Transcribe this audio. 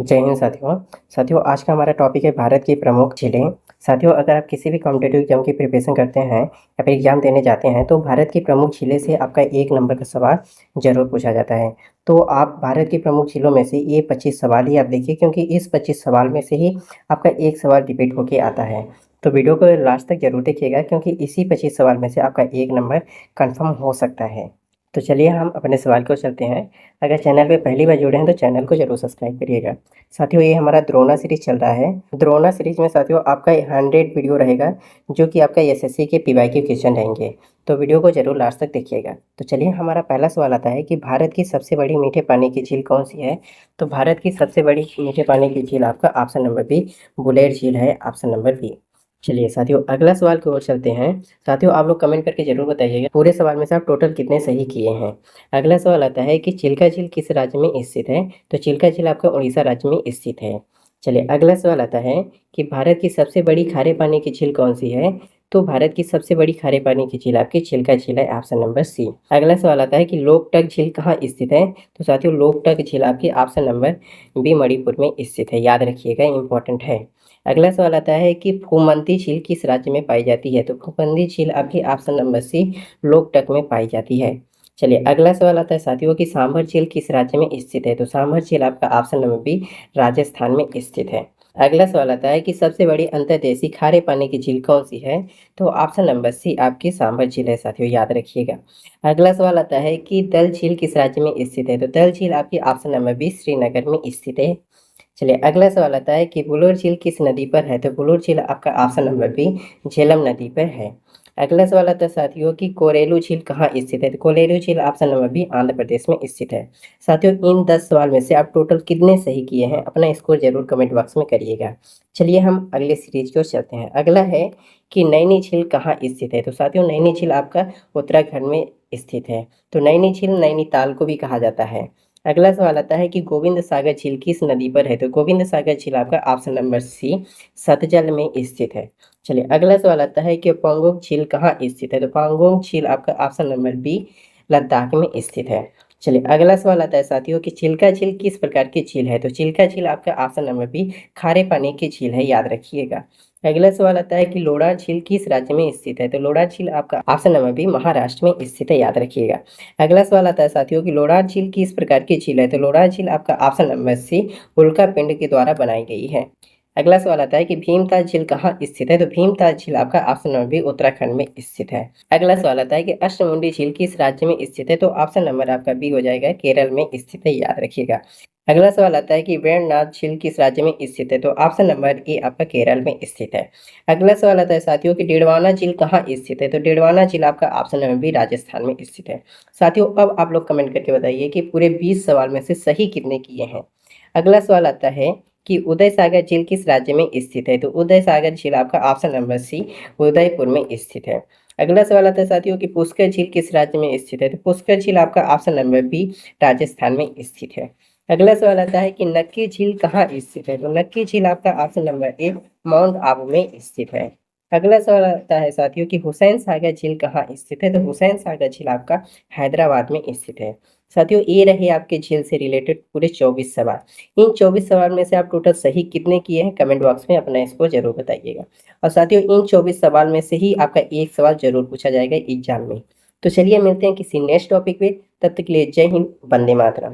जय हिंद साथियों आज का हमारा टॉपिक है भारत की प्रमुख झीलें। साथियों, अगर आप किसी भी कॉम्पिटिटिव एग्जाम की प्रिपरेशन करते हैं या फिर एग्जाम देने जाते हैं तो भारत की प्रमुख झीलें से आपका 1 नंबर का सवाल जरूर पूछा जाता है। तो आप भारत की प्रमुख झीलों में से ये 25 सवाल ही आप देखिए, क्योंकि इस 25 सवाल में से ही आपका एक सवाल रिपीट होके आता है। तो वीडियो को लास्ट तक जरूर देखिएगा, क्योंकि इसी 25 सवाल में से आपका 1 नंबर कन्फर्म हो सकता है। तो चलिए हम अपने सवाल को चलते हैं। अगर चैनल पे पहली बार जुड़े हैं तो चैनल को जरूर सब्सक्राइब करिएगा। साथियों, ये हमारा द्रोणा सीरीज चल रहा है। द्रोणा सीरीज में साथियों आपका 100 वीडियो रहेगा, जो कि आपका एसएससी के पीवाईक्यू क्वेश्चन रहेंगे। तो वीडियो को जरूर लास्ट तक देखिएगा। तो चलिए, हमारा पहला सवाल आता है कि भारत की सबसे बड़ी मीठे पानी की झील कौन सी है। तो भारत की सबसे बड़ी मीठे पानी की झील आपका ऑप्शन नंबर बी बुलेर झील है, ऑप्शन नंबर बी। चलिए साथियों, अगला सवाल की ओर चलते हैं। साथियों, आप लोग कमेंट करके जरूर बताइएगा पूरे सवाल में से आप टोटल कितने सही किए हैं। अगला सवाल आता है कि चिल्का झील किस राज्य में स्थित है। तो चिल्का झील आपका उड़ीसा राज्य में स्थित है। चलिए, अगला सवाल आता है कि भारत की सबसे बड़ी खारे पानी की झील कौन सी है। तो भारत की सबसे बड़ी खारे पानी की झील आपकी चिल्का झील है, ऑप्शन नंबर सी। अगला सवाल आता है कि लोकटक झील कहाँ स्थित है। तो साथियों, लोकटक झील आपकी ऑप्शन नंबर बी मणिपुर में स्थित है, याद रखिएगा, इंपॉर्टेंट है। अगला सवाल आता है कि फूमंती झील किस राज्य में पाई जाती है। तो फूमंती झील आपकी ऑप्शन नंबर सी लोकटक में पाई जाती है। चलिए, अगला सवाल आता है साथियों कि सांभर झील किस राज्य में स्थित है। तो सांभर झील आपका ऑप्शन नंबर बी राजस्थान में स्थित है। अगला सवाल आता है कि सबसे बड़ी अंतर्देशीय खारे पानी की झील कौन सी है। तो ऑप्शन नंबर सी आपकी सांभर झील है, साथियों याद रखिएगा। अगला सवाल आता है कि दल झील किस राज्य में स्थित है। तो दल झील आपकी ऑप्शन नंबर बी श्रीनगर में स्थित है। चलिए, अगला सवाल आता है कि बुलोर झील किस नदी पर है। तो बुलोर झील आपका ऑप्शन नंबर बी झेलम नदी पर है। अगला सवाल आता है साथियों कि कोरेलू झील कहाँ स्थित है। तो कोरेलू झील option number B Andhra Pradesh में स्थित है। साथियों, इन 10 सवाल में से आप टोटल कितने सही किए हैं, अपना स्कोर जरूर कमेंट बॉक्स में करिएगा। चलिए, हम अगले सीरीज को चलते हैं। अगला है कि नैनी झील कहाँ स्थित है। तो साथियों, नैनी झील आपका उत्तराखंड में स्थित है। तो नैनी झील नैनीताल को भी कहा जाता है। अगला सवाल आता है कि गोविंद सागर झील किस नदी पर है। तो गोविंद सागर झील आपका ऑप्शन नंबर सी सतजल में स्थित है। चलिए, अगला सवाल आता है कि पांगोंग झील कहाँ स्थित है। तो पांगोंग झील आपका ऑप्शन नंबर बी लद्दाख में स्थित है। चलिए, अगला सवाल आता है साथियों कि चिल्का झील किस प्रकार की झील है। तो चिल्का झील आपका ऑप्शन नंबर बी खारे पानी की झील है, याद रखिएगा। अगला सवाल आता है कि लोणार झील किस राज्य में स्थित है। तो लोणार झील आपका ऑप्शन नंबर बी महाराष्ट्र में स्थित है, याद रखिएगा। अगला सवाल आता है साथियों कि लोणार झील किस प्रकार की झील है। तो लोणार झील आपका ऑप्शन नंबर सी उल्का पिंड के द्वारा बनाई गई है। अगला सवाल आता है कि भीमताल झील कहाँ स्थित है। तो भीमताल झील आपका ऑप्शन नंबर बी उत्तराखंड में स्थित है। अगला सवाल आता है कि अष्टमुंडी झील किस राज्य में स्थित है। तो ऑप्शन नंबर आपका बी हो जाएगा केरल में स्थित है, याद रखिएगा। अगला सवाल आता है कि वेणनाथ झील किस राज्य में स्थित है। तो ऑप्शन नंबर ए आपका केरल में स्थित है। अगला सवाल आता है साथियों कि डेडवाना झील कहाँ स्थित है। तो डेडवाना झील आपका ऑप्शन नंबर बी राजस्थान में स्थित है। साथियों, अब आप लोग कमेंट करके बताइए कि पूरे 20 सवाल में से सही कितने किए हैं। अगला सवाल आता है कि उदय सागर झील किस राज्य में स्थित है। तो उदय सागर झील आपका ऑप्शन नंबर सी उदयपुर में स्थित है। अगला सवाल आता है साथियों कि पुष्कर झील किस राज्य में स्थित है। तो पुष्कर झील आपका ऑप्शन नंबर बी राजस्थान में स्थित है। अगला सवाल आता है कि नक्की झील कहाँ स्थित है। तो नक्की झील आपका option number A mount Abu में स्थित है। अगला सवाल आता है साथियों कि हुसैन सागर झील कहाँ स्थित है। तो हुसैन सागर झील आपका हैदराबाद में स्थित है। साथियों, ये रहे आपके झील से रिलेटेड पूरे 24 सवाल। इन 24 सवाल में से आप टोटल सही कितने किए हैं, कमेंट बॉक्स में अपना इसको जरूर बताइएगा। और साथियों, इन 24 सवाल में से ही आपका एक सवाल जरूर पूछा जाएगा एग्जाम में। तो चलिए, मिलते हैं किसी नेक्स्ट टॉपिक पे। तब तक के लिए जय हिंद, वंदे मातरम।